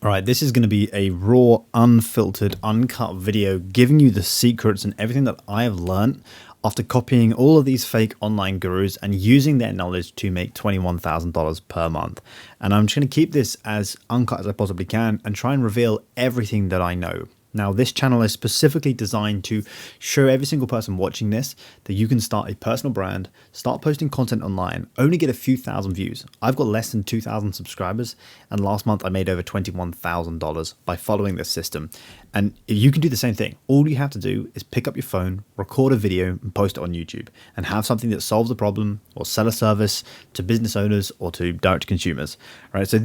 All right, this is going to be a raw, unfiltered, uncut video giving you the secrets and everything that I have learned after copying all of these fake online gurus and using their knowledge to make $21,000 per month. And I'm just going to keep this as uncut as I possibly can and try and reveal everything that I know. Now, this channel is specifically designed to show every single person watching this that you can start a personal brand, start posting content online, only get a few thousand views. I've got less than 2,000 subscribers, and last month I made over $21,000 by following this system. And you can do the same thing. All you have to do is pick up your phone, record a video, and post it on YouTube, and have something that solves a problem or sell a service to business owners or to direct consumers. All right, so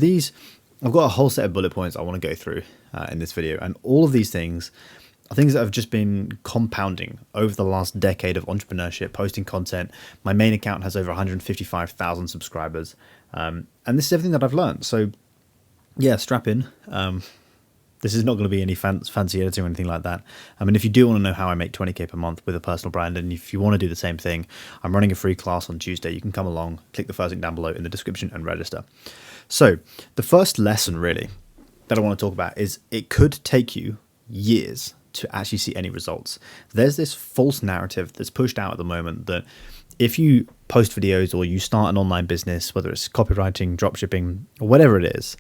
I've got a whole set of bullet points I want to go through in this video, and all of these things are things that have just been compounding over the last decade of entrepreneurship, posting content. My main account has over 155,000 subscribers, and this is everything that I've learned. So yeah, strap in. This is not going to be any fancy editing or anything like that. I mean, if you do want to know how I make 20K per month with a personal brand, and if you want to do the same thing, I'm running a free class on Tuesday. You can come along, click the first link down below in the description and register. So the first lesson really that I want to talk about is it could take you years to actually see any results. There's this false narrative that's pushed out at the moment that if you post videos or you start an online business, whether it's copywriting, dropshipping, or whatever it is,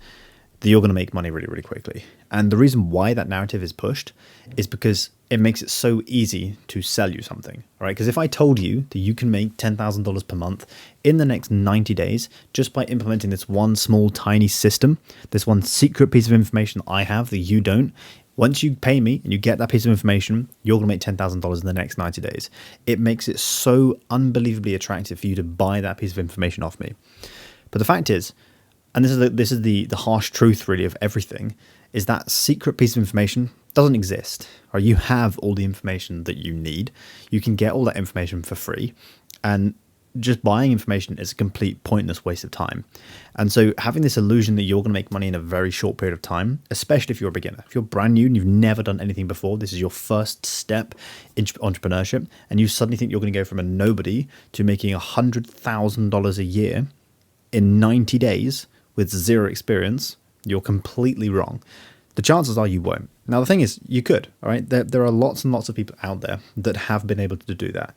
that you're going to make money really, really quickly. And the reason why that narrative is pushed is because it makes it so easy to sell you something, right? Because if I told you that you can make $10,000 per month in the next 90 days just by implementing this one small tiny system, this one secret piece of information I have that you don't, once you pay me and you get that piece of information, you're going to make $10,000 in the next 90 days. It makes it so unbelievably attractive for you to buy that piece of information off me. But the fact is, and this is the harsh truth really of everything, is that secret piece of information doesn't exist. Or you have all the information that you need. You can get all that information for free, and just buying information is a complete pointless waste of time. And so having this illusion that you're going to make money in a very short period of time, especially if you're a beginner, if you're brand new and you've never done anything before, this is your first step in entrepreneurship, and you suddenly think you're going to go from a nobody to making $100,000 a year in 90 days with zero experience, you're completely wrong. The chances are you won't. Now, the thing is, you could, all right? There are lots and lots of people out there that have been able to do that.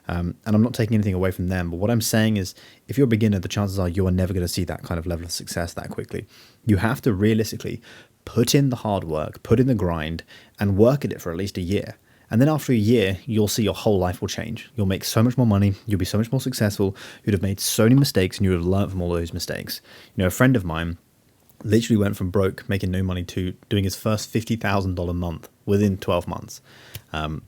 And I'm not taking anything away from them, but what I'm saying is, if you're a beginner, the chances are you are never going to see that kind of level of success that quickly. You have to realistically put in the hard work, put in the grind, and work at it for at least a year. And then after a year, you'll see your whole life will change. You'll make so much more money. You'll be so much more successful. You'd have made so many mistakes, and you would have learned from all those mistakes. You know, a friend of mine literally went from broke, making no money, to doing his first $50,000 month within 12 months. And,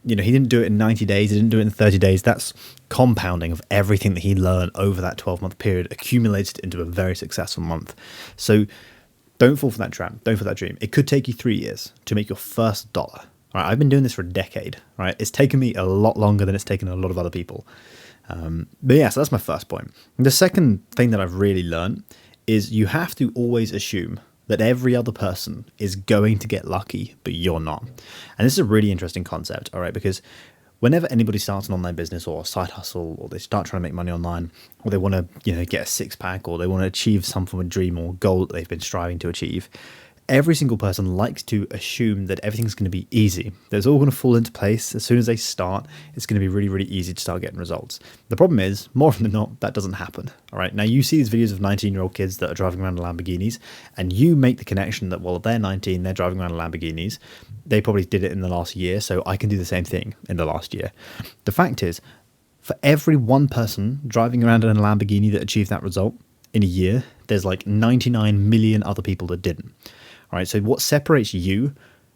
you know, he didn't do it in 90 days. He didn't do it in 30 days. That's compounding of everything that he learned over that 12-month period, accumulated into a very successful month. So don't fall for that trap. Don't fall for that dream. It could take you 3 years to make your first dollar. All right, I've been doing this for a decade. Right, it's taken me a lot longer than it's taken a lot of other people. But yeah, so that's my first point. And the second thing that I've really learned is you have to always assume that every other person is going to get lucky, but you're not. And this is a really interesting concept, all right, because whenever anybody starts an online business or a side hustle, or they start trying to make money online, or they want to, you know, get a six-pack, or they want to achieve some form of dream or goal that they've been striving to achieve, every single person likes to assume that everything's going to be easy. That it's all going to fall into place. As soon as they start, it's going to be really, really easy to start getting results. The problem is, more often than not, that doesn't happen. All right. Now, you see these videos of 19-year-old kids that are driving around in Lamborghinis, and you make the connection that, well, they're 19, they're driving around in Lamborghinis. They probably did it in the last year, so I can do the same thing in the last year. The fact is, for every one person driving around in a Lamborghini that achieved that result in a year, there's like 99 million other people that didn't. All right, so what separates you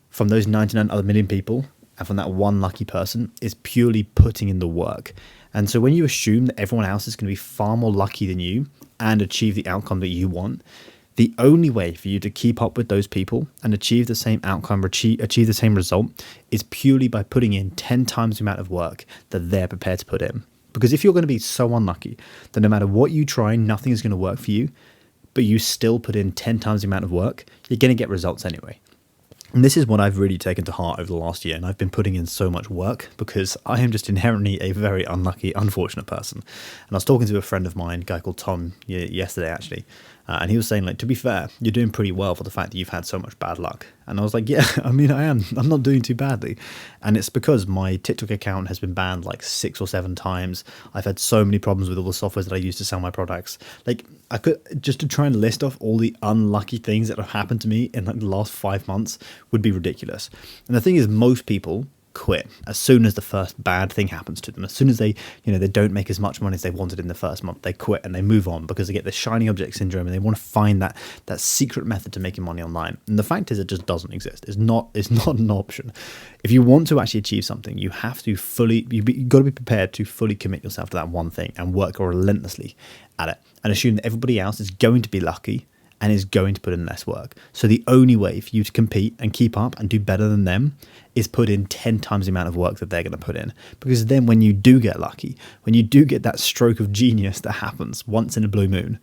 from those 99 other million people and from that one lucky person is purely putting in the work. And so when you assume that everyone else is going to be far more lucky than you and achieve the outcome that you want, the only way for you to keep up with those people and achieve the same outcome, achieve the same result, is purely by putting in 10 times the amount of work that they're prepared to put in. Because if you're going to be so unlucky that no matter what you try, nothing is going to work for you, but you still put in 10 times the amount of work, you're going to get results anyway. And this is what I've really taken to heart over the last year, and I've been putting in so much work because I am just inherently a very unlucky, unfortunate person. And I was talking to a friend of mine, a guy called Tom, yesterday actually, And he was saying, like, to be fair, you're doing pretty well for the fact that you've had so much bad luck. And I was like, yeah, I mean, I am. I'm not doing too badly. And it's because my TikTok account has been banned like 6 or 7 times. I've had so many problems with all the software that I use to sell my products. Like, I could just to try and list off all the unlucky things that have happened to me in like the last 5 months would be ridiculous. And the thing is, most people quit as soon as the first bad thing happens to them. As soon as they don't make as much money as they wanted in the first month, they quit and they move on because they get the shiny object syndrome and they want to find that secret method to making money online. And the fact is, it just doesn't exist. It's not an option. If you want to actually achieve something, you have to you've got to be prepared to fully commit yourself to that one thing and work relentlessly at it, and assume that everybody else is going to be lucky and is going to put in less work. So the only way for you to compete and keep up and do better than them is put in 10 times the amount of work that they're going to put in. Because then when you do get lucky, when you do get that stroke of genius that happens once in a blue moon,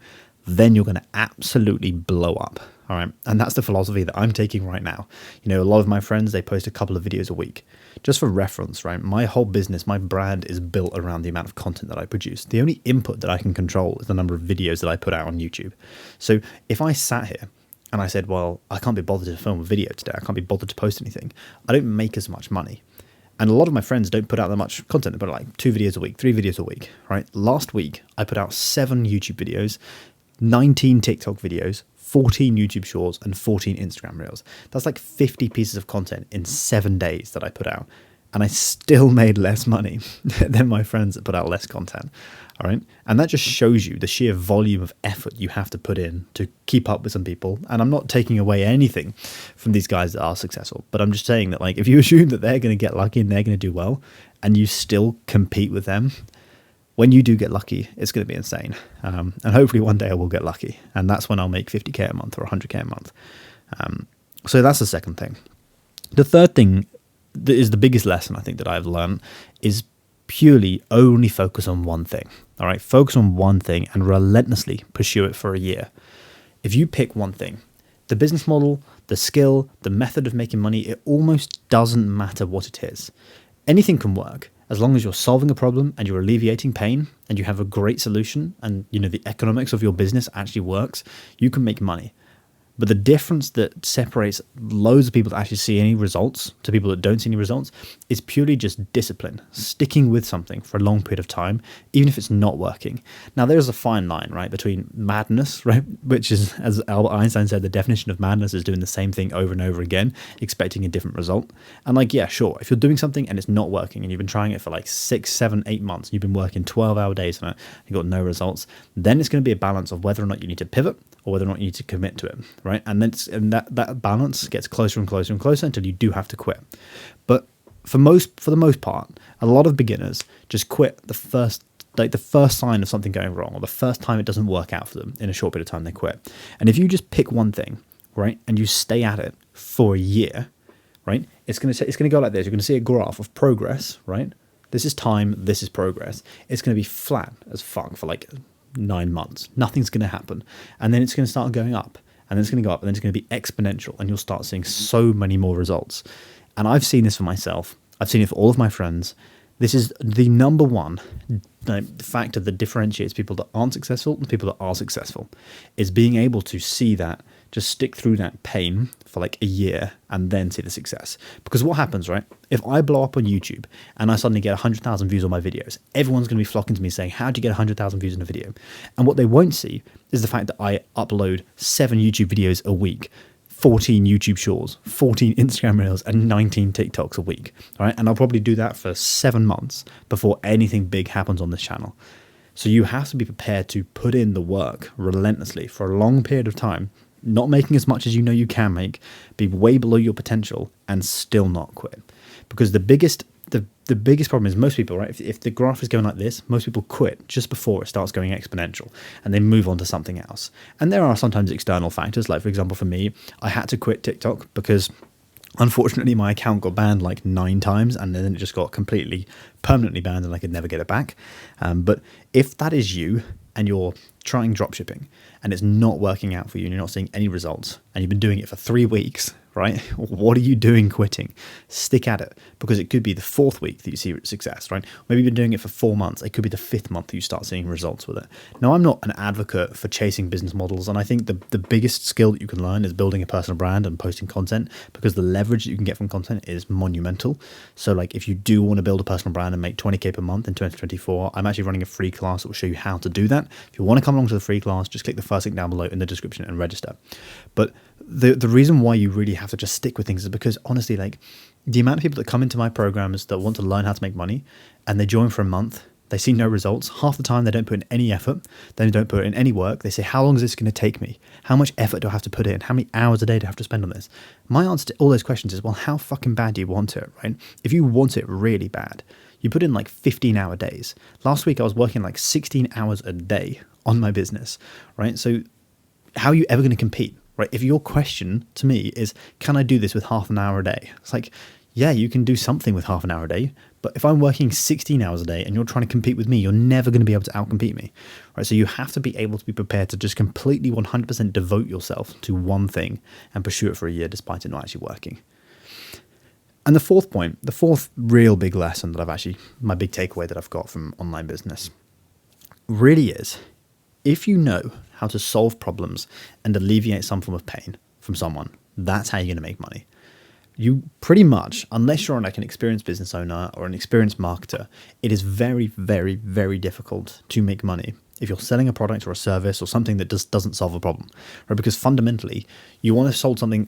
then you're going to absolutely blow up. All right. And that's the philosophy that I'm taking right now. A lot of my friends, they post a couple of videos a week. Just for reference, right? My whole business, my brand is built around the amount of content that I produce. The only input that I can control is the number of videos that I put out on YouTube. So if I sat here and I said, well, I can't be bothered to film a video today, I can't be bothered to post anything, I don't make as much money. And a lot of my friends don't put out that much content. They put out like 2 videos a week, 3 videos a week, right? Last week, I put out 7 YouTube videos, 19 TikTok videos, 14 YouTube shorts, and 14 Instagram reels. That's like 50 pieces of content in 7 days that I put out. And I still made less money than my friends that put out less content. All right. And that just shows you the sheer volume of effort you have to put in to keep up with some people. And I'm not taking away anything from these guys that are successful, but I'm just saying that, like, if you assume that they're going to get lucky and they're going to do well, and you still compete with them, when you do get lucky, it's going to be insane. And hopefully one day I will get lucky. And that's when I'll make 50K a month or 100K a month. So that's the second thing. The third thing that is the biggest lesson I think that I've learned is purely only focus on one thing. All right. Focus on one thing and relentlessly pursue it for a year. If you pick one thing, the business model, the skill, the method of making money, it almost doesn't matter what it is. Anything can work. As long as you're solving a problem and you're alleviating pain and you have a great solution and the economics of your business actually works, you can make money. But the difference that separates loads of people that actually see any results to people that don't see any results is purely just discipline, sticking with something for a long period of time, even if it's not working. Now, there's a fine line, right, between madness, right, which is, as Albert Einstein said, the definition of madness is doing the same thing over and over again, expecting a different result. And like, yeah, sure, if you're doing something and it's not working and you've been trying it for like 6, 7, 8 months, and you've been working 12-hour days on it, you've got no results, then it's going to be a balance of whether or not you need to pivot or whether or not you need to commit to it, right? And then that balance gets closer and closer and closer until you do have to quit. But for the most part, a lot of beginners just quit the first sign of something going wrong, or the first time it doesn't work out for them in a short period of time, they quit. And if you just pick one thing, right, and you stay at it for a year, right, it's going to go like this. You're going to see a graph of progress, right? This is time, this is progress. It's going to be flat as fuck for like 9 months. Nothing's going to happen. And then it's going to start going up, and then it's going to go up, and then it's going to be exponential, and you'll start seeing so many more results. And I've seen this for myself. I've seen it for all of my friends. This is the number one factor that differentiates people that aren't successful and people that are successful, is being able to see that, just stick through that pain for like a year and then see the success. Because what happens, right? If I blow up on YouTube and I suddenly get 100,000 views on my videos, everyone's going to be flocking to me saying, how do you get 100,000 views in a video? And what they won't see is the fact that I upload 7 YouTube videos a week, 14 YouTube shorts, 14 Instagram reels, and 19 TikToks a week. All right. And I'll probably do that for 7 months before anything big happens on this channel. So you have to be prepared to put in the work relentlessly for a long period of time, not making as much as you know you can make, be way below your potential, and still not quit. Because the biggest problem is most people, right? If the graph is going like this, most people quit just before it starts going exponential and they move on to something else. And there are sometimes external factors. Like, for example, for me, I had to quit TikTok because unfortunately my account got banned like 9 times, and then it just got completely permanently banned and I could never get it back. But if that is you and you're trying dropshipping and it's not working out for you and you're not seeing any results and you've been doing it for 3 weeks, right? What are you doing quitting? Stick at it, because it could be the fourth week that you see success, right? Maybe you've been doing it for 4 months. It could be the fifth month that you start seeing results with it. Now, I'm not an advocate for chasing business models, and I think the biggest skill that you can learn is building a personal brand and posting content, because the leverage that you can get from content is monumental. So like, if you do want to build a personal brand and make 20K per month in 2024, I'm actually running a free class that will show you how to do that. If you want to come along to the free class, just click the first link down below in the description and register. But the reason why you really have to just stick with things is because, honestly, like, the amount of people that come into my programs that want to learn how to make money and they join for a month, they see no results. Half the time they don't put in any effort, they don't put in any work. They say, how long is this going to take me? How much effort do I have to put in? How many hours a day do I have to spend on this? My answer to all those questions is, well, how fucking bad do you want it, right? If you want it really bad, you put in like 15-hour days. Last week I was working like 16 hours a day on my business, right? So how are you ever going to compete, right? If your question to me is, can I do this with half an hour a day? It's like, yeah, you can do something with half an hour a day, but if I'm working 16 hours a day and you're trying to compete with me, you're never going to be able to outcompete me, right? So you have to be able to be prepared to just completely 100% devote yourself to one thing and pursue it for a year despite it not actually working. And the fourth point, the fourth real big lesson that my big takeaway that I've got from online business really is, if you know how to solve problems and alleviate some form of pain from someone, that's how you're going to make money. You pretty much, unless you're like an experienced business owner or an experienced marketer, it is very, very, very difficult to make money if you're selling a product or a service or something that just doesn't solve a problem, right? Because fundamentally, you want to sell something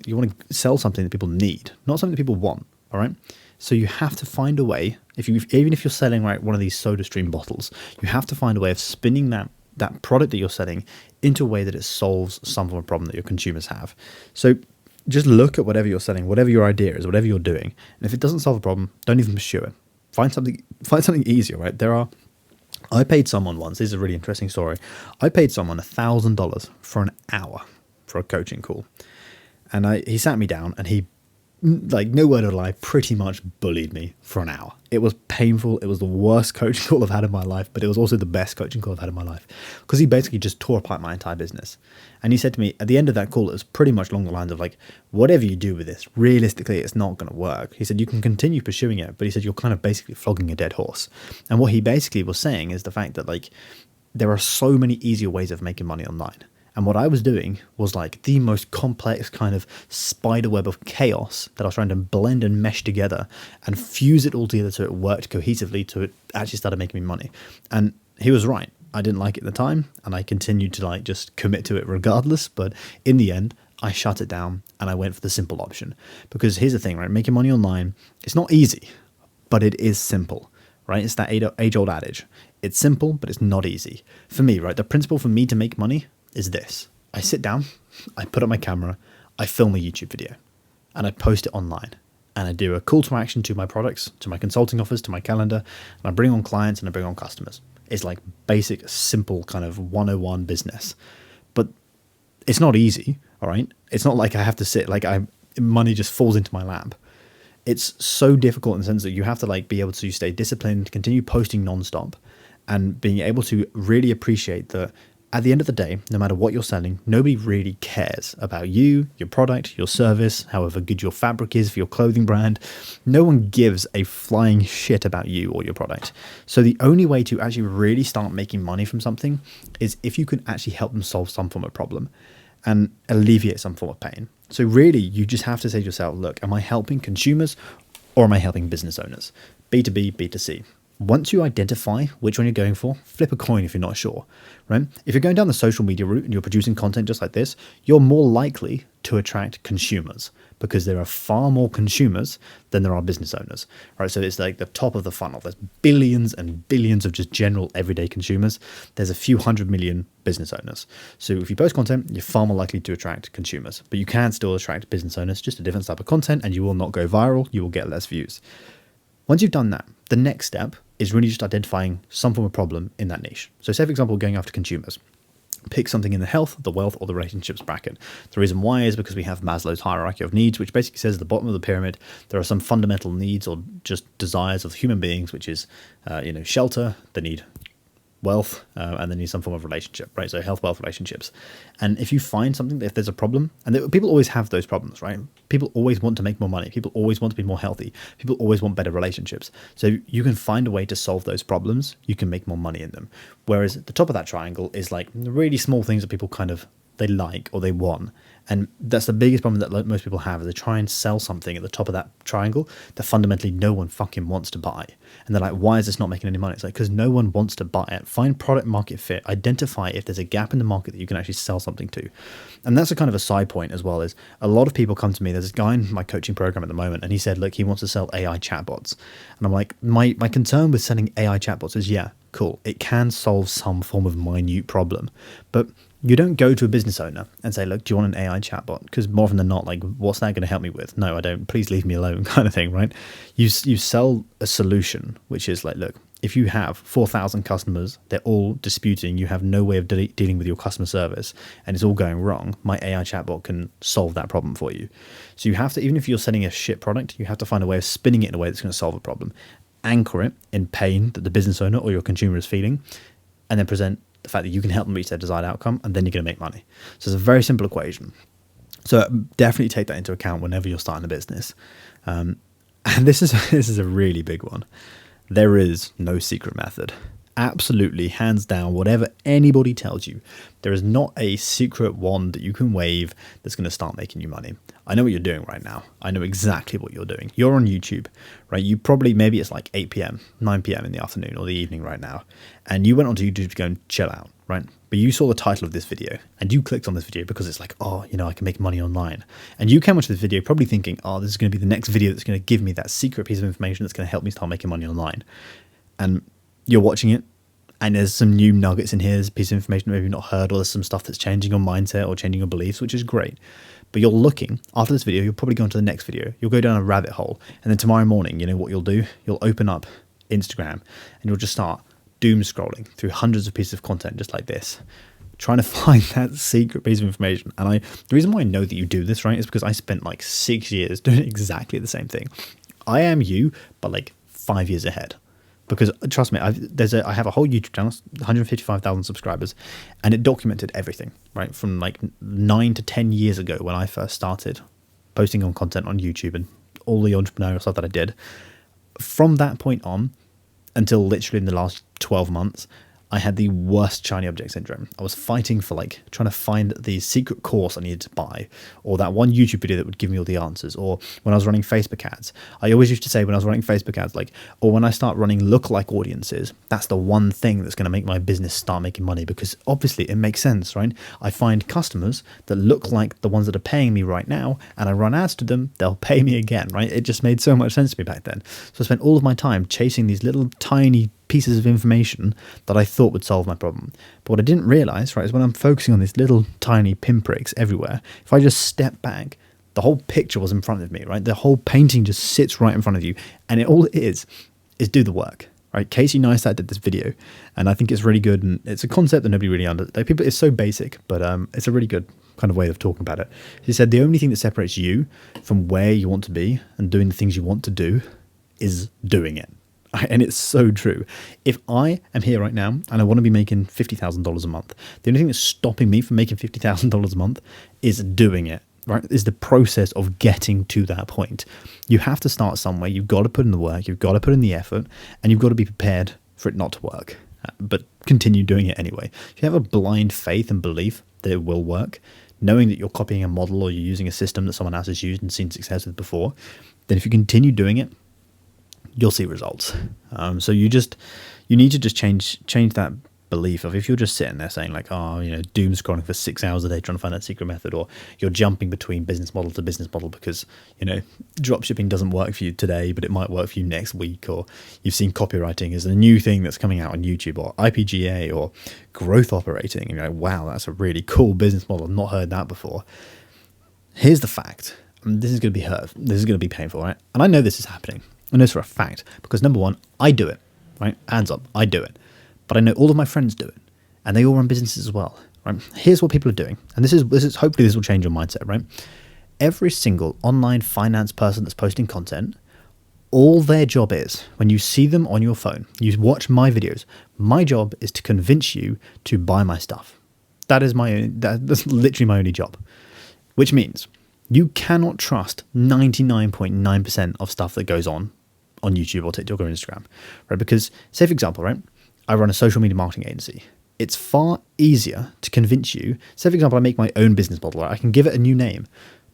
that people need, not something that people want, all right? So you have to find a way, even if you're selling, right, one of these SodaStream bottles, you have to find a way of spinning that product that you're selling into a way that it solves some form of problem that your consumers have. So just look at whatever you're selling, whatever your idea is, whatever you're doing. And if it doesn't solve a problem, don't even pursue it. Find something easier, right? I paid someone once, this is a really interesting story. I paid someone $1,000 for an hour for a coaching call. And he sat me down and he, like, no word of a lie, pretty much bullied me for an hour. It was painful. It was the worst coaching call I've had in my life, but it was also the best coaching call I've had in my life, because he basically just tore apart my entire business. And he said to me at the end of that call, it was pretty much along the lines of like, whatever you do with this, realistically, it's not going to work. He said, you can continue pursuing it, but he said, you're kind of basically flogging a dead horse. And what he basically was saying is the fact that, like, there are so many easier ways of making money online. And what I was doing was like the most complex kind of spider web of chaos that I was trying to blend and mesh together and fuse it all together so it worked cohesively, to it actually started making me money. And he was right. I didn't like it at the time, and I continued to like just commit to it regardless. But in the end, I shut it down and I went for the simple option. Because here's the thing, right? Making money online, it's not easy, but it is simple, right? It's that age-old adage. It's simple, but it's not easy. For me, right? The principle for me to make money is this. I sit down, I put up my camera, I film a YouTube video, and I post it online. And I do a call to action to my products, to my consulting offers, to my calendar, and I bring on clients and I bring on customers. It's like basic, simple kind of 101 business. But it's not easy, all right? It's not like I have to sit, like money just falls into my lap. It's so difficult in the sense that you have to like be able to stay disciplined, continue posting nonstop, and being able to really appreciate that at the end of the day, no matter what you're selling, nobody really cares about you, your product, your service, however good your fabric is for your clothing brand. No one gives a flying shit about you or your product. So the only way to actually really start making money from something is if you can actually help them solve some form of problem and alleviate some form of pain. So really, you just have to say to yourself, look, am I helping consumers or am I helping business owners? B2B, B2C. Once you identify which one you're going for, flip a coin if you're not sure, right? If you're going down the social media route and you're producing content just like this, you're more likely to attract consumers because there are far more consumers than there are business owners, right? So it's like the top of the funnel. There's billions and billions of just general everyday consumers. There's a few 100 million business owners. So if you post content, you're far more likely to attract consumers, but you can still attract business owners, just a different type of content, and you will not go viral. You will get less views. Once you've done that, the next step is really just identifying some form of problem in that niche. So say, for example, going after consumers. Pick something in the health, the wealth, or the relationships bracket. The reason why is because we have Maslow's hierarchy of needs, which basically says at the bottom of the pyramid, there are some fundamental needs or just desires of human beings, which is, shelter. They need wealth, and then you need some form of relationship, right? So health, wealth, relationships. And if you find something, if there's a problem, and people always have those problems, right? People always want to make more money. People always want to be more healthy. People always want better relationships. So you can find a way to solve those problems. You can make more money in them. Whereas at the top of that triangle is like really small things that people kind of, they like or they want. And that's the biggest problem that most people have, is they try and sell something at the top of that triangle that fundamentally no one fucking wants to buy. And they're like, why is this not making any money? It's like, because no one wants to buy it. Find product market fit, identify if there's a gap in the market that you can actually sell something to. And that's a kind of a side point as well, is a lot of people come to me. There's this guy in my coaching program at the moment, and he said, look, he wants to sell AI chatbots. And I'm like, my concern with selling AI chatbots is, yeah, cool, it can solve some form of minute problem, but you don't go to a business owner and say, look, do you want an AI chatbot? Because more often than not, like, what's that going to help me with? No, I don't. Please leave me alone, kind of thing, right? You sell a solution, which is like, look, if you have 4,000 customers, they're all disputing, you have no way of dealing with your customer service, and it's all going wrong, my AI chatbot can solve that problem for you. So you have to, even if you're selling a shit product, you have to find a way of spinning it in a way that's going to solve a problem. Anchor it in pain that the business owner or your consumer is feeling, and then present the fact that you can help them reach their desired outcome, and then you're going to make money. So it's a very simple equation. So definitely take that into account whenever you're starting a business. And this is a really big one. There is no secret method. Absolutely, hands down, whatever anybody tells you, there is not a secret wand that you can wave that's going to start making you money. I know what you're doing right now. I know exactly what you're doing. You're on YouTube, right? You probably, maybe it's like 8 p.m., 9 p.m. in the afternoon or the evening right now, and you went onto YouTube to go and chill out, right? But you saw the title of this video and you clicked on this video because it's like, oh, I can make money online. And you came onto this video probably thinking, oh, this is going to be the next video that's going to give me that secret piece of information that's going to help me start making money online. And you're watching it, and there's some new nuggets in here, there's a piece of information maybe you've not heard, or there's some stuff that's changing your mindset or changing your beliefs, which is great. But you're looking, after this video, you'll probably go on to the next video, you'll go down a rabbit hole, and then tomorrow morning, you know what you'll do? You'll open up Instagram, and you'll just start doom scrolling through hundreds of pieces of content just like this, trying to find that secret piece of information. And the reason why I know that you do this, right, is because I spent like 6 years doing exactly the same thing. I am you, but like 5 years ahead. Because trust me, I have a whole YouTube channel, 155,000 subscribers, and it documented everything, right? From like 9 to 10 years ago when I first started posting on content on YouTube and all the entrepreneurial stuff that I did. From that point on, until literally in the last 12 months, I had the worst shiny object syndrome. I was fighting for like trying to find the secret course I needed to buy, or that one YouTube video that would give me all the answers. Or when I was running Facebook ads, I always used to say when I was running Facebook ads, like, or when I start running lookalike audiences, that's the one thing that's going to make my business start making money, because obviously it makes sense, right? I find customers that look like the ones that are paying me right now, and I run ads to them, they'll pay me again, right? It just made so much sense to me back then. So I spent all of my time chasing these little tiny pieces of information that I thought would solve my problem. But what I didn't realize, right, is when I'm focusing on these little tiny pinpricks everywhere, if I just step back, the whole picture was in front of me, right? The whole painting just sits right in front of you. And all it is do the work, right? Casey Neistat did this video, and I think it's really good. And it's a concept that nobody really understands. People, it's so basic, but it's a really good kind of way of talking about it. He said the only thing that separates you from where you want to be and doing the things you want to do is doing it. And it's so true. If I am here right now and I want to be making $50,000 a month, the only thing that's stopping me from making $50,000 a month is doing it, right? Is the process of getting to that point. You have to start somewhere. You've got to put in the work. You've got to put in the effort, and you've got to be prepared for it not to work, but continue doing it anyway. If you have a blind faith and belief that it will work, knowing that you're copying a model or you're using a system that someone else has used and seen success with before, then if you continue doing it, you'll see results. So you need to just change that belief of, if you're just sitting there saying like, oh, doom scrolling for 6 hours a day trying to find that secret method, or you're jumping between business model to business model because, dropshipping doesn't work for you today, but it might work for you next week, or you've seen copywriting as a new thing that's coming out on YouTube, or IPGA, or growth operating, and you're like, wow, that's a really cool business model. I've not heard that before. Here's the fact. This is going to be hurt. This is going to be painful, right? And I know this is happening. I know this for a fact, because number one, I do it, right? Hands up, I do it. But I know all of my friends do it, and they all run businesses as well, right? Here's what people are doing, and this is hopefully this will change your mindset, right? Every single online finance person that's posting content, all their job is, when you see them on your phone, you watch my videos, my job is to convince you to buy my stuff. That's literally my only job, which means you cannot trust 99.9% of stuff that goes on YouTube or TikTok or Instagram, right? Because, say for example, right, I run a social media marketing agency. It's far easier to convince you. Say for example, I make my own business model, right? I can give it a new name.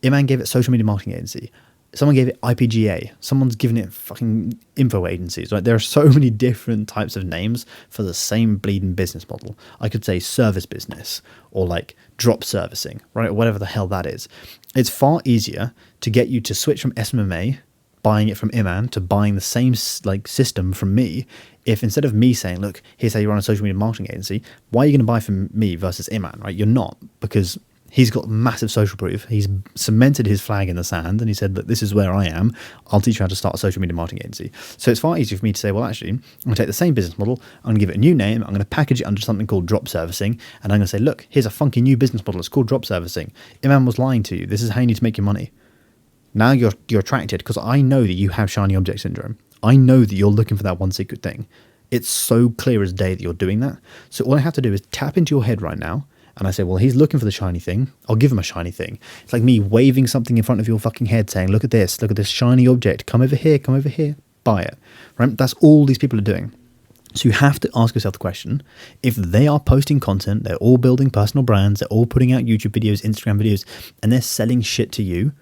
Iman gave it social media marketing agency. Someone gave it IPGA. Someone's given it fucking info agencies, right? There are so many different types of names for the same bleeding business model. I could say service business or like drop servicing, right? Or whatever the hell that is. It's far easier to get you to switch from SMMA, buying it from Iman, to buying the same like system from me. If instead of me saying, look, here's how you run a social media marketing agency, why are you going to buy from me versus Iman, right? You're not, because he's got massive social proof. He's cemented his flag in the sand and he said that this is where I am. I'll teach you how to start a social media marketing agency. So it's far easier for me to say, well, actually, I'm going to take the same business model. I'm going to give it a new name. I'm going to package it under something called drop servicing. And I'm going to say, look, here's a funky new business model. It's called drop servicing. Iman was lying to you. This is how you need to make your money. Now you're attracted because I know that you have shiny object syndrome. I know that you're looking for that one secret thing. It's so clear as day that you're doing that. So all I have to do is tap into your head right now. And I say, well, he's looking for the shiny thing. I'll give him a shiny thing. It's like me waving something in front of your fucking head saying, look at this shiny object. Come over here, buy it. Right? That's all these people are doing. So you have to ask yourself the question, if they are posting content, they're all building personal brands, they're all putting out YouTube videos, Instagram videos, and they're selling shit to you,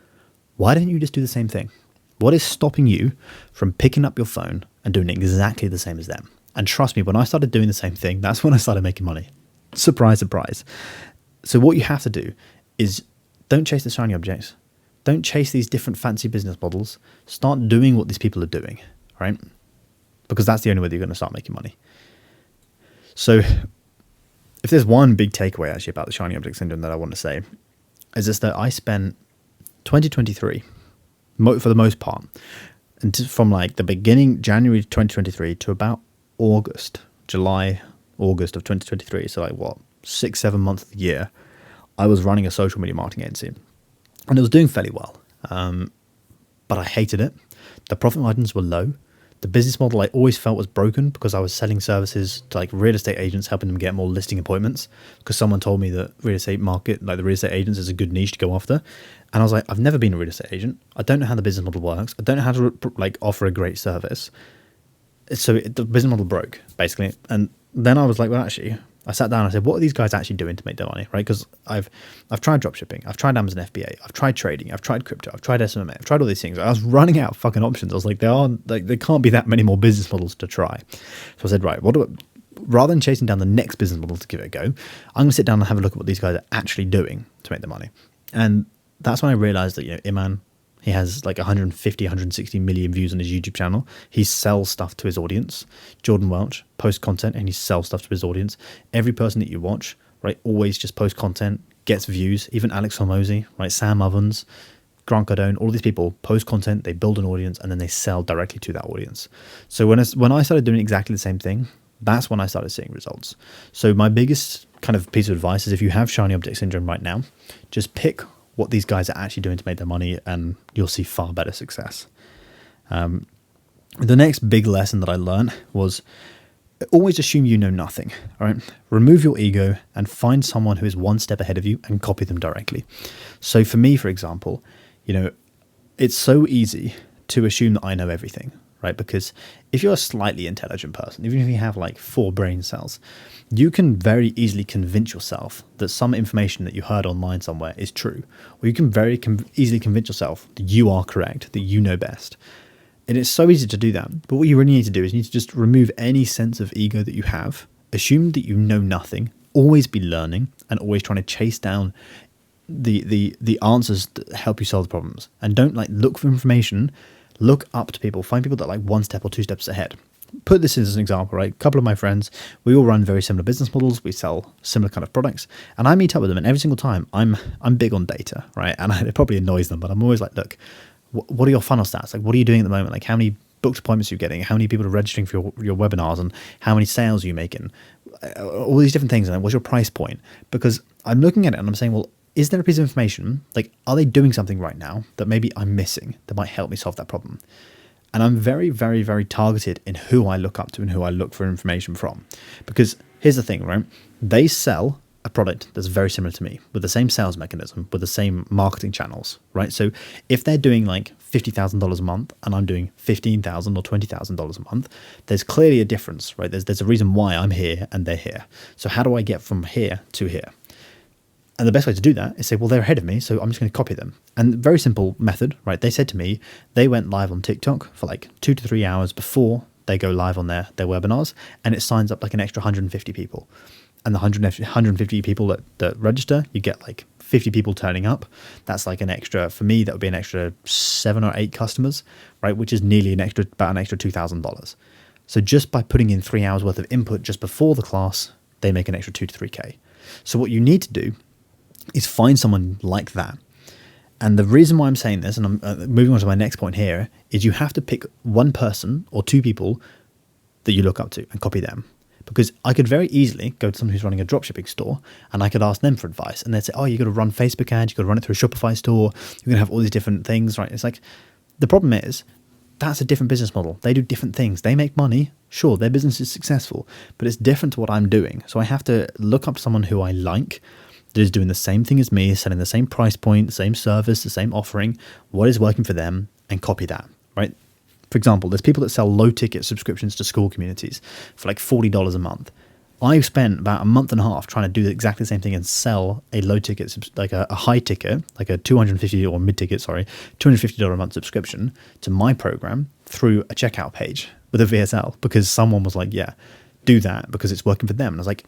why don't you just do the same thing? What is stopping you from picking up your phone and doing exactly the same as them? And trust me, when I started doing the same thing, that's when I started making money. Surprise, surprise. So what you have to do is don't chase the shiny objects. Don't chase these different fancy business models. Start doing what these people are doing, right? Because that's the only way that you're going to start making money. So if there's one big takeaway actually about the shiny object syndrome that I want to say, is this, that I spent 2023, for the most part, and from like the beginning, January 2023 to about July, August of 2023, so like 6-7 months of the year, I was running a social media marketing agency, and it was doing fairly well, but I hated it. The profit margins were low. The business model I always felt was broken because I was selling services to like real estate agents, helping them get more listing appointments, because someone told me that real estate market, like the real estate agents, is a good niche to go after. And I was like, I've never been a real estate agent. I don't know how the business model works. I don't know how to like offer a great service. So the business model broke basically. And then I was like, well, actually, I sat down and I said, what are these guys actually doing to make their money, right? Because I've tried dropshipping, I've tried Amazon FBA, I've tried trading, I've tried crypto, I've tried SMMA, I've tried all these things. I was running out of fucking options. I was like, there can't be that many more business models to try. So I said, right, rather than chasing down the next business model to give it a go, I'm going to sit down and have a look at what these guys are actually doing to make their money. And that's when I realized that, Iman, he has like 150, 160 million views on his YouTube channel. He sells stuff to his audience. Jordan Welch posts content and he sells stuff to his audience. Every person that you watch, right, always just posts content, gets views. Even Alex Hormozy, right, Sam Ovens, Grant Cardone, all these people post content, they build an audience, and then they sell directly to that audience. So when I started doing exactly the same thing, that's when I started seeing results. So my biggest kind of piece of advice is, if you have shiny object syndrome right now, just pick what these guys are actually doing to make their money, and you'll see far better success. The next big lesson that I learned was, always assume you know nothing. All right, remove your ego and find someone who is one step ahead of you and copy them directly. So for me, for example, it's so easy to assume that I know everything, right? Because if you're a slightly intelligent person, even if you have like 4 brain cells, you can very easily convince yourself that some information that you heard online somewhere is true. Or you can very easily convince yourself that you are correct, that you know best. And it's so easy to do that. But what you really need to do is you need to just remove any sense of ego that you have. Assume that you know nothing. Always be learning and always trying to chase down the answers that help you solve the problems. And don't like look for information. Look up to people. Find people that are like 1 step or 2 steps ahead. Put this as an example, right? A couple of my friends, we all run very similar business models. We sell similar kind of products, and I meet up with them, and every single time I'm big on data, right? And it probably annoys them, but I'm always like, look, what are your funnel stats? Like, what are you doing at the moment? Like, how many booked appointments are you getting? How many people are registering for your webinars, and how many sales are you making? All these different things. And what's your price point? Because I'm looking at it and I'm saying, well, is there a piece of information, like, are they doing something right now that maybe I'm missing that might help me solve that problem? And I'm very, very, very targeted in who I look up to and who I look for information from. Because here's the thing, right? They sell a product that's very similar to me with the same sales mechanism, with the same marketing channels, right? So if they're doing like $50,000 a month and I'm doing $15,000 or $20,000 a month, there's clearly a difference, right? There's a reason why I'm here and they're here. So how do I get from here to here? And the best way to do that is say, well, they're ahead of me, so I'm just going to copy them. And very simple method, right? They said to me, they went live on TikTok for like 2 to 3 hours before they go live on their webinars, and it signs up like an extra 150 people. And the 150 people that register, you get like 50 people turning up. That's like an extra, for me, that would be an extra 7 or 8 customers, right? Which is nearly about an extra $2,000. So just by putting in 3 hours worth of input just before the class, they make an extra 2 to 3K. So what you need to do is find someone like that. And the reason why I'm saying this, and I'm moving on to my next point here, is you have to pick one person or 2 people that you look up to and copy them. Because I could very easily go to someone who's running a dropshipping store and I could ask them for advice. And they'd say, oh, you got to run Facebook ads, you got to run it through a Shopify store, you're going to have all these different things, right? It's like, the problem is, that's a different business model. They do different things. They make money. Sure, their business is successful, but it's different to what I'm doing. So I have to look up to someone who I like, that is doing the same thing as me, selling the same price point, the same service, the same offering, what is working for them, and copy that, right? For example, there's people that sell low-ticket subscriptions to school communities for like $40 a month. I've spent about a month and a half trying to do exactly the same thing and sell a low-ticket, like a high-ticket, like a $250 or mid-ticket, sorry, $250 a month subscription to my program through a checkout page with a VSL, because someone was like, yeah, do that because it's working for them. And I was like,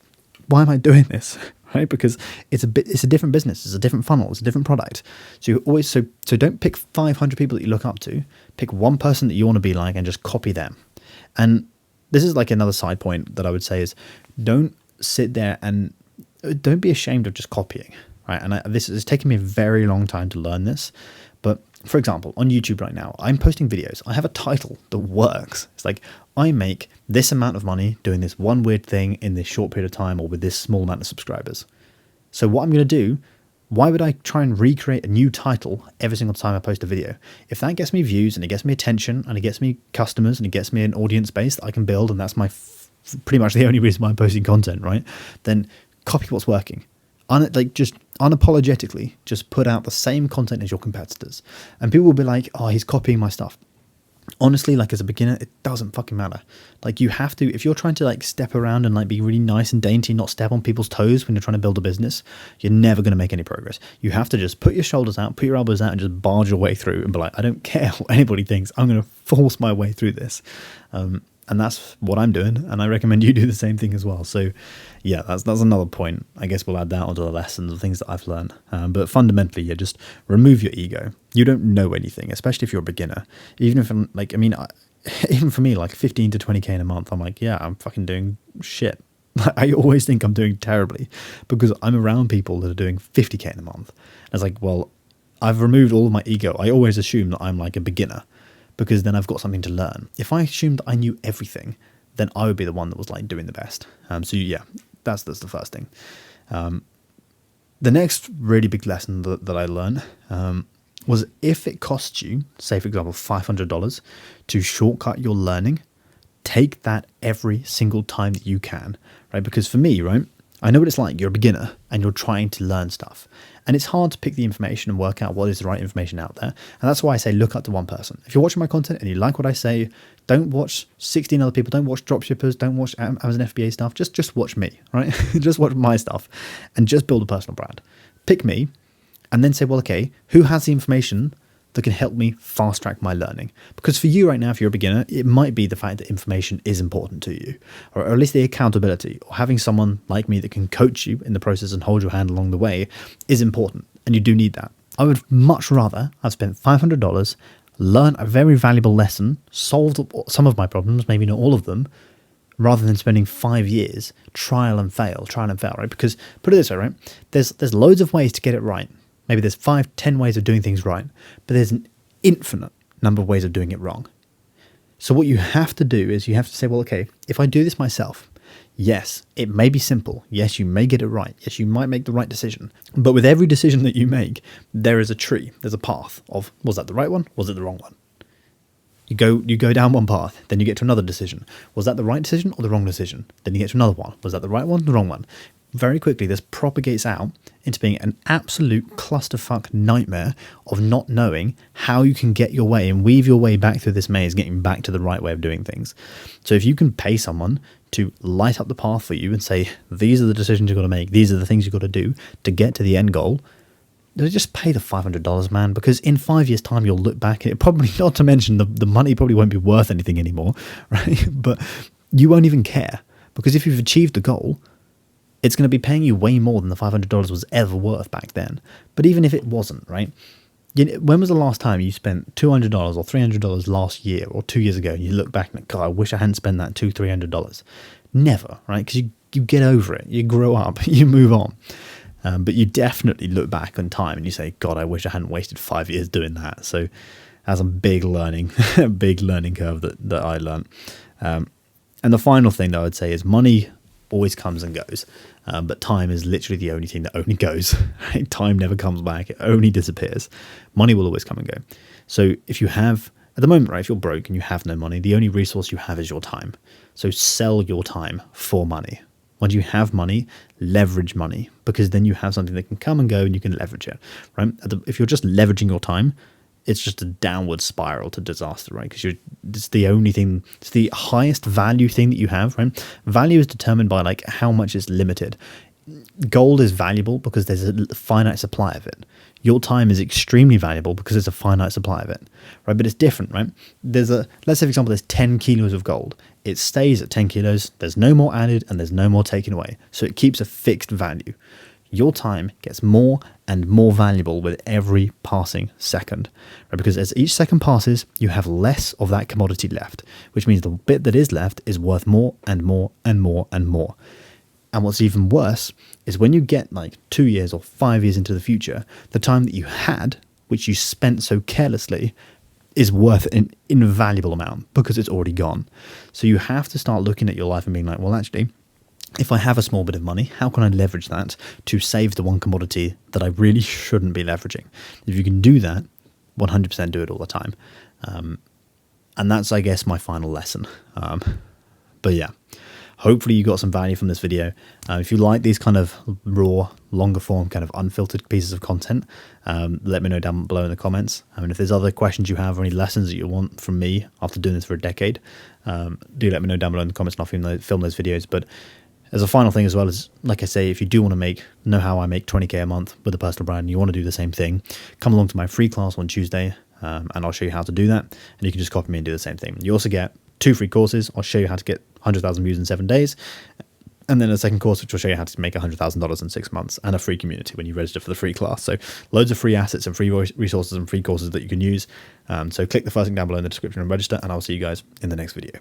why am I doing this? Right? Because it's a different business, it's a different funnel, it's a different product. So you always so don't pick 500 people that you look up to. Pick one person that you want to be like and just copy them. And this is like another side point that I would say is, don't sit there and don't be ashamed of just copying. Right? And this has taken me a very long time to learn this. But for example, on YouTube right now, I'm posting videos. I have a title that works. It's like, I make this amount of money doing this one weird thing in this short period of time or with this small amount of subscribers. So what I'm going to do, why would I try and recreate a new title every single time I post a video? If that gets me views and it gets me attention and it gets me customers and it gets me an audience base that I can build, and that's my pretty much the only reason why I'm posting content, right? Then copy what's working. Just unapologetically, just put out the same content as your competitors. And people will be like, oh, he's copying my stuff. Honestly, like as a beginner, it doesn't fucking matter. Like you have to, if you're trying to like step around and like be really nice and dainty, not step on people's toes when you're trying to build a business, you're never going to make any progress. You have to just put your shoulders out, put your elbows out and just barge your way through and be like, I don't care what anybody thinks. I'm going to force my way through this. And that's what I'm doing, and I recommend you do the same thing as well. So yeah, that's another point. I guess we'll add that onto the lessons, the things that I've learned. But fundamentally, yeah, just remove your ego. You don't know anything, especially if you're a beginner. Even if even for me, like 15 to 20K in a month, I'm like, yeah, I'm fucking doing shit. I always think I'm doing terribly because I'm around people that are doing 50K in a month. And it's like, well, I've removed all of my ego. I always assume that I'm like a beginner, because then I've got something to learn. If I assumed I knew everything, then I would be the one that was like doing the best. So yeah, that's the first thing. The next really big lesson that I learned was, if it costs you, say for example, $500 to shortcut your learning, take that every single time that you can, right? Because for me, right, I know what it's like. You're a beginner and you're trying to learn stuff. And it's hard to pick the information and work out what is the right information out there. And that's why I say look up to one person. If you're watching my content and you like what I say, don't watch 16 other people. Don't watch dropshippers. Don't watch Amazon FBA stuff. Just watch me, right? Just watch my stuff and just build a personal brand. Pick me and then say, well, okay, who has the information that can help me fast track my learning? Because for you right now, if you're a beginner, it might be the fact that information is important to you, or at least the accountability, or having someone like me that can coach you in the process and hold your hand along the way is important, and you do need that. I would much rather have spent $500, learn a very valuable lesson, solved some of my problems, maybe not all of them, rather than spending 5 years trial and fail, right? Because put it this way, right? There's loads of ways to get it right. Maybe there's 5, 10 ways of doing things right, but there's an infinite number of ways of doing it wrong. So what you have to do is you have to say, well, okay, if I do this myself, yes, it may be simple. Yes, you may get it right. Yes, you might make the right decision. But with every decision that you make, there is a tree. There's a path of, was that the right one? Was it the wrong one? You go down one path, then you get to another decision. Was that the right decision or the wrong decision? Then you get to another one. Was that the right one, the wrong one? Very quickly, this propagates out into being an absolute clusterfuck nightmare of not knowing how you can get your way and weave your way back through this maze, getting back to the right way of doing things. So if you can pay someone to light up the path for you and say, these are the decisions you've got to make, these are the things you've got to do to get to the end goal, just pay the $500, man, because in 5 years' time, you'll look back and it probably, not to mention the money probably won't be worth anything anymore, right? But you won't even care, because if you've achieved the goal, it's going to be paying you way more than the $500 was ever worth back then. But even if it wasn't, right? When was the last time you spent $200 or $300 last year or 2 years ago and you look back and, God, I wish I hadn't spent that $200-$300? Never, right? Because you get over it, you grow up, you move on. But you definitely look back on time and you say, God, I wish I hadn't wasted 5 years doing that. So that's a big learning, big learning curve that I learned. And the final thing that I would say is money always comes and goes. But time is literally the only thing that only goes. Right? Time never comes back. It only disappears. Money will always come and go. So if you have, at the moment, right, if you're broke and you have no money, the only resource you have is your time. So sell your time for money. Once you have money, leverage money, because then you have something that can come and go and you can leverage it, right? If you're just leveraging your time, it's just a downward spiral to disaster, right? Because it's the only thing, it's the highest value thing that you have, right? Value is determined by like how much it's limited. Gold is valuable because there's a finite supply of it. Your time is extremely valuable because there's a finite supply of it, right? But it's different, right? Let's say, for example, there's 10 kilos of gold. It stays at 10 kilos. There's no more added and there's no more taken away. So it keeps a fixed value. Your time gets more and more valuable with every passing second, right? Because as each second passes, you have less of that commodity left, which means the bit that is left is worth more and more and more and more. And what's even worse is when you get like 2 years or 5 years into the future, the time that you had, which you spent so carelessly, is worth an invaluable amount because it's already gone. So you have to start looking at your life and being like, well, actually, if I have a small bit of money, how can I leverage that to save the one commodity that I really shouldn't be leveraging? If you can do that, 100% do it all the time. And that's, I guess, my final lesson. But yeah. Hopefully you got some value from this video. If you like these kind of raw, longer form, kind of unfiltered pieces of content, let me know down below in the comments. I mean, if there's other questions you have or any lessons that you want from me after doing this for a decade, do let me know down below in the comments and I'll film those videos. But as a final thing as well, is like I say, if you do want to know how I make 20k a month with a personal brand and you want to do the same thing, come along to my free class on Tuesday and I'll show you how to do that. And you can just copy me and do the same thing. You also get 2 free courses. I'll show you how to get 100,000 views in 7 days. And then a second course, which will show you how to make $100,000 in 6 months, and a free community when you register for the free class. So loads of free assets and free resources and free courses that you can use. So click the first link down below in the description and register, and I'll see you guys in the next video.